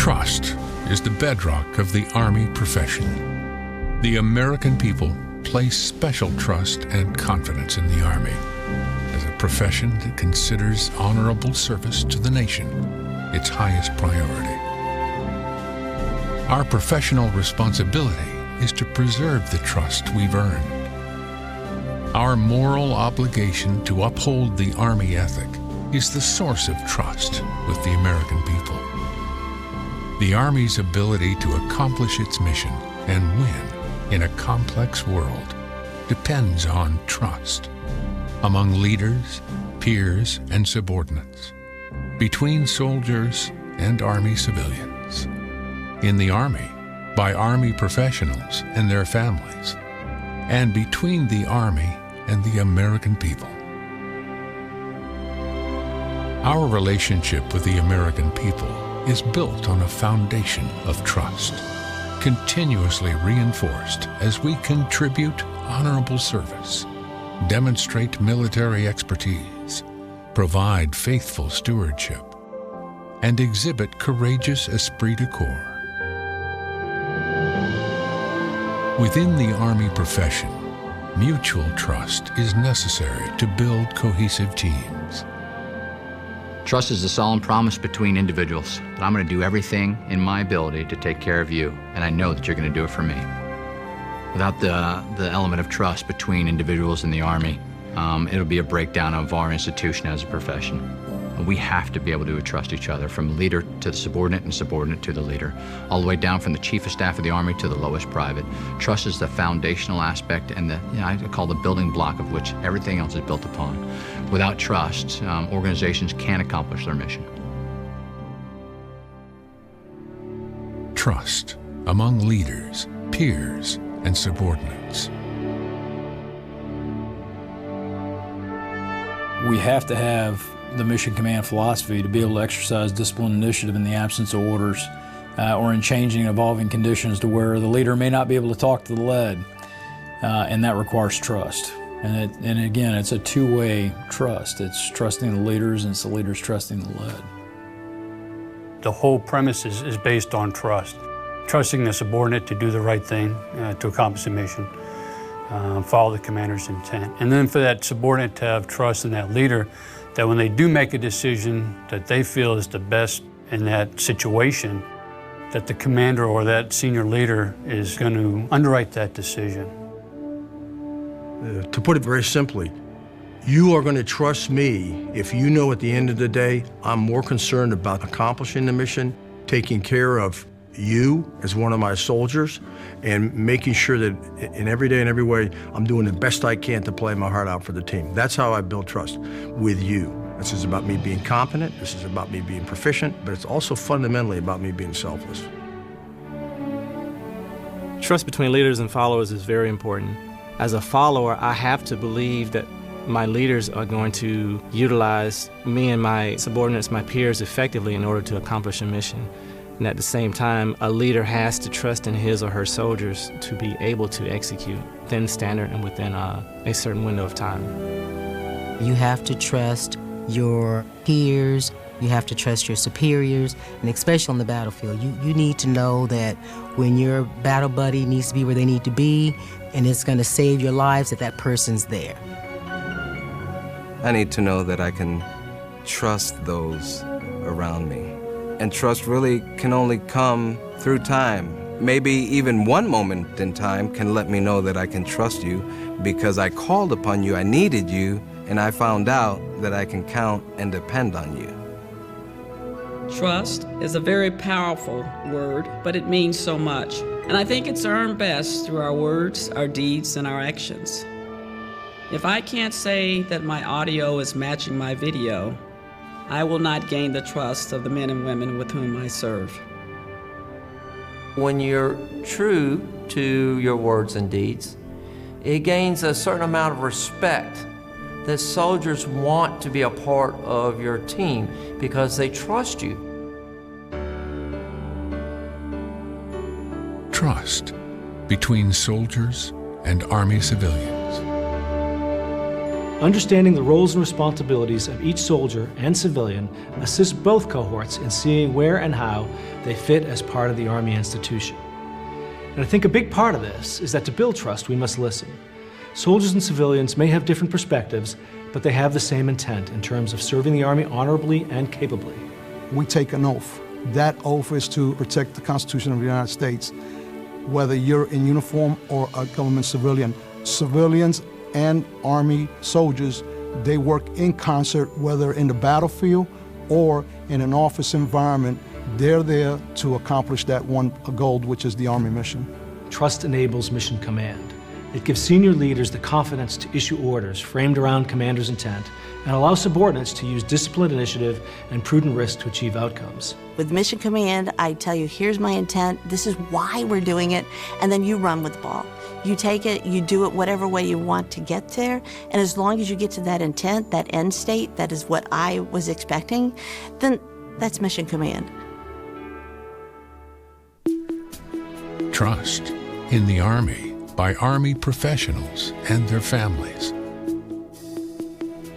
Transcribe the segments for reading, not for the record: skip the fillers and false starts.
Trust is the bedrock of the Army profession. The American people place special trust and confidence in the Army as a profession that considers honorable service to the nation its highest priority. Our professional responsibility is to preserve the trust we've earned. Our moral obligation to uphold the Army ethic is the source of trust with the American people. The Army's ability to accomplish its mission and win in a complex world depends on trust among leaders, peers, and subordinates, between soldiers and Army civilians, in the Army, by Army professionals and their families, and between the Army and the American people. Our relationship with the American people is built on a foundation of trust, continuously reinforced as we contribute honorable service, demonstrate military expertise, provide faithful stewardship, and exhibit courageous esprit de corps. Within the Army profession, mutual trust is necessary to build cohesive teams. Trust is a solemn promise between individuals that I'm going to do everything in my ability to take care of you, and I know that you're going to do it for me. Without the element of trust between individuals in the Army, it'll be a breakdown of our institution as a profession. We have to be able to trust each other, from leader to the subordinate and subordinate to the leader, all the way down from the Chief of Staff of the Army to the lowest private. Trust is the foundational aspect and I call the building block of which everything else is built upon. Without trust, organizations can't accomplish their mission. Trust among leaders, peers, and subordinates. We have to have the mission command philosophy to be able to exercise discipline and initiative in the absence of orders or in changing and evolving conditions to where the leader may not be able to talk to the led, and that requires trust. And again, it's a two-way trust. It's trusting the leaders and it's the leaders trusting the led. The whole premise is based on trust. Trusting the subordinate to do the right thing, to accomplish the mission, follow the commander's intent. And then for that subordinate to have trust in that leader, that when they do make a decision that they feel is the best in that situation, that the commander or that senior leader is going to underwrite that decision. To put it very simply, you are going to trust me if you know at the end of the day I'm more concerned about accomplishing the mission, taking care of you as one of my soldiers, and making sure that in every day and every way I'm doing the best I can to play my heart out for the team. That's how I build trust with you. This is about me being competent, this is about me being proficient, but it's also fundamentally about me being selfless. Trust between leaders and followers is very important. As a follower, I have to believe that my leaders are going to utilize me and my subordinates, my peers, effectively in order to accomplish a mission. And at the same time, a leader has to trust in his or her soldiers to be able to execute within standard and within a certain window of time. You have to trust your peers, you have to trust your superiors, and especially on the battlefield. You need to know that when your battle buddy needs to be where they need to be, and it's going to save your lives, that person's there. I need to know that I can trust those around me. And trust really can only come through time. Maybe even one moment in time can let me know that I can trust you because I called upon you, I needed you, and I found out that I can count and depend on you. Trust is a very powerful word, but it means so much. And I think it's earned best through our words, our deeds, and our actions. If I can't say that my audio is matching my video, I will not gain the trust of the men and women with whom I serve. When you're true to your words and deeds, it gains a certain amount of respect that soldiers want to be a part of your team because they trust you. Trust between soldiers and Army civilians. Understanding the roles and responsibilities of each soldier and civilian assists both cohorts in seeing where and how they fit as part of the Army institution. And I think a big part of this is that to build trust, we must listen. Soldiers and civilians may have different perspectives, but they have the same intent in terms of serving the Army honorably and capably. We take an oath. That oath is to protect the Constitution of the United States, whether you're in uniform or a government civilian. Civilians and Army soldiers, they work in concert, whether in the battlefield or in an office environment. They're there to accomplish that one goal, which is the Army mission. Trust enables mission command. It gives senior leaders the confidence to issue orders framed around commander's intent and allows subordinates to use disciplined initiative and prudent risk to achieve outcomes. With mission command, I tell you, here's my intent, this is why we're doing it, and then you run with the ball. You take it, you do it whatever way you want to get there, and as long as you get to that intent, that end state, that is what I was expecting, then that's mission command. Trust in the Army by Army professionals and their families.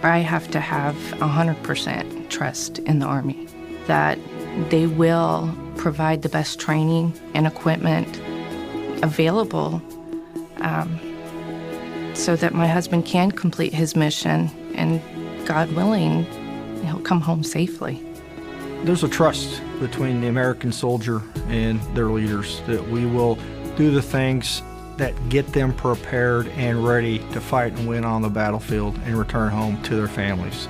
I have to have 100% trust in the Army that they will provide the best training and equipment available so that my husband can complete his mission, and God willing, he'll come home safely. There's a trust between the American soldier and their leaders that we will do the things that get them prepared and ready to fight and win on the battlefield and return home to their families.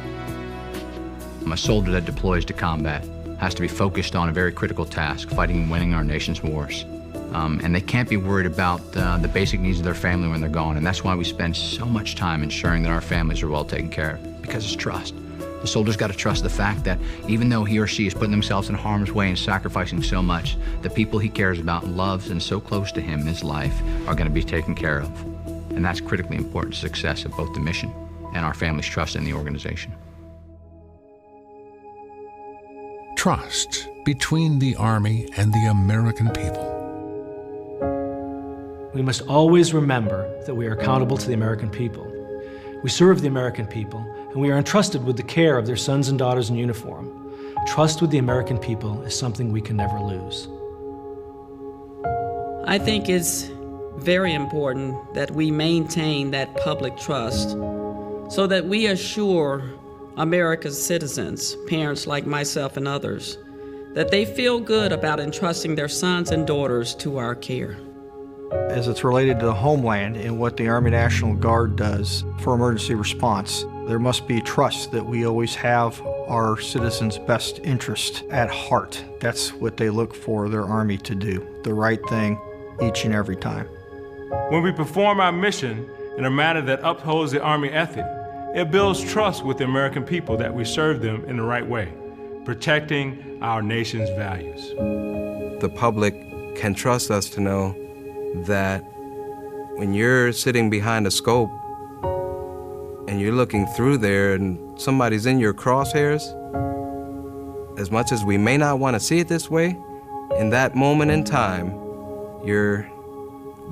A soldier that deploys to combat has to be focused on a very critical task, fighting and winning our nation's wars. And they can't be worried about the basic needs of their family when they're gone. And that's why we spend so much time ensuring that our families are well taken care of, because it's trust. The soldier's got to trust the fact that even though he or she is putting themselves in harm's way and sacrificing so much, the people he cares about and loves and so close to him in his life are going to be taken care of. And that's critically important to success of both the mission and our family's trust in the organization. Trust between the Army and the American people. We must always remember that we are accountable to the American people. We serve the American people, and we are entrusted with the care of their sons and daughters in uniform. Trust with the American people is something we can never lose. I think it's very important that we maintain that public trust so that we assure America's citizens, parents like myself and others, that they feel good about entrusting their sons and daughters to our care. As it's related to the homeland and what the Army National Guard does for emergency response, there must be trust that we always have our citizens' best interest at heart. That's what they look for their Army to do, the right thing each and every time. When we perform our mission in a manner that upholds the Army ethic, it builds trust with the American people that we serve them in the right way, protecting our nation's values. The public can trust us to know that when you're sitting behind a scope and you're looking through there and somebody's in your crosshairs, as much as we may not want to see it this way, in that moment in time, you're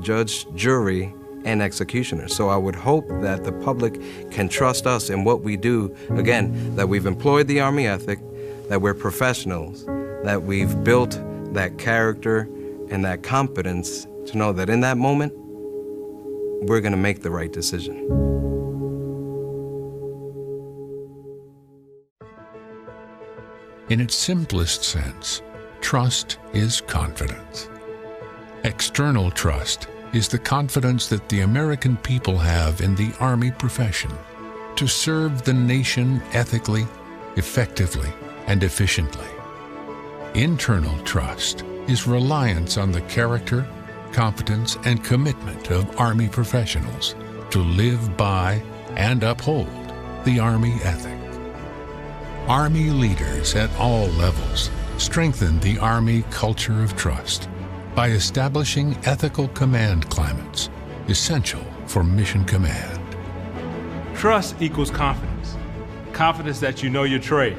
judge, jury, and executioner. So I would hope that the public can trust us in what we do. Again, that we've employed the Army ethic, that we're professionals, that we've built that character and that competence to know that in that moment, we're going to make the right decision. In its simplest sense, trust is confidence. External trust is the confidence that the American people have in the Army profession to serve the nation ethically, effectively, and efficiently. Internal trust is reliance on the character, competence, and commitment of Army professionals to live by and uphold the Army ethic. Army leaders at all levels strengthen the Army culture of trust by establishing ethical command climates essential for mission command. Trust equals confidence. Confidence that you know your trade.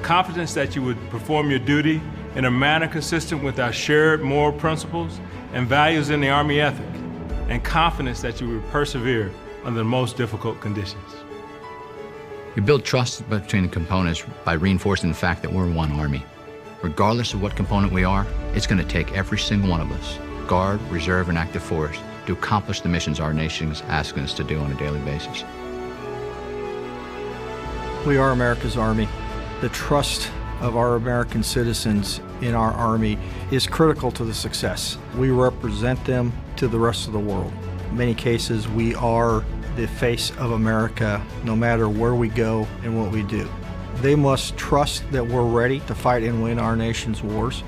Confidence that you would perform your duty in a manner consistent with our shared moral principles and values in the Army ethic, and confidence that you would persevere under the most difficult conditions. We build trust between the components by reinforcing the fact that we're one Army. Regardless of what component we are, it's going to take every single one of us, Guard, Reserve, and Active Force, to accomplish the missions our nation is asking us to do on a daily basis. We are America's Army. The trust of our American citizens in our Army is critical to the success. We represent them to the rest of the world. In many cases, we are the face of America no matter where we go and what we do. They must trust that we're ready to fight and win our nation's wars.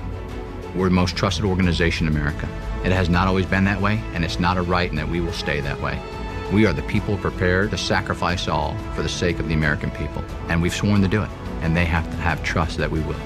We're the most trusted organization in America. It has not always been that way, and it's not a right, and that we will stay that way. We are the people prepared to sacrifice all for the sake of the American people, and we've sworn to do it, and they have to have trust that we will.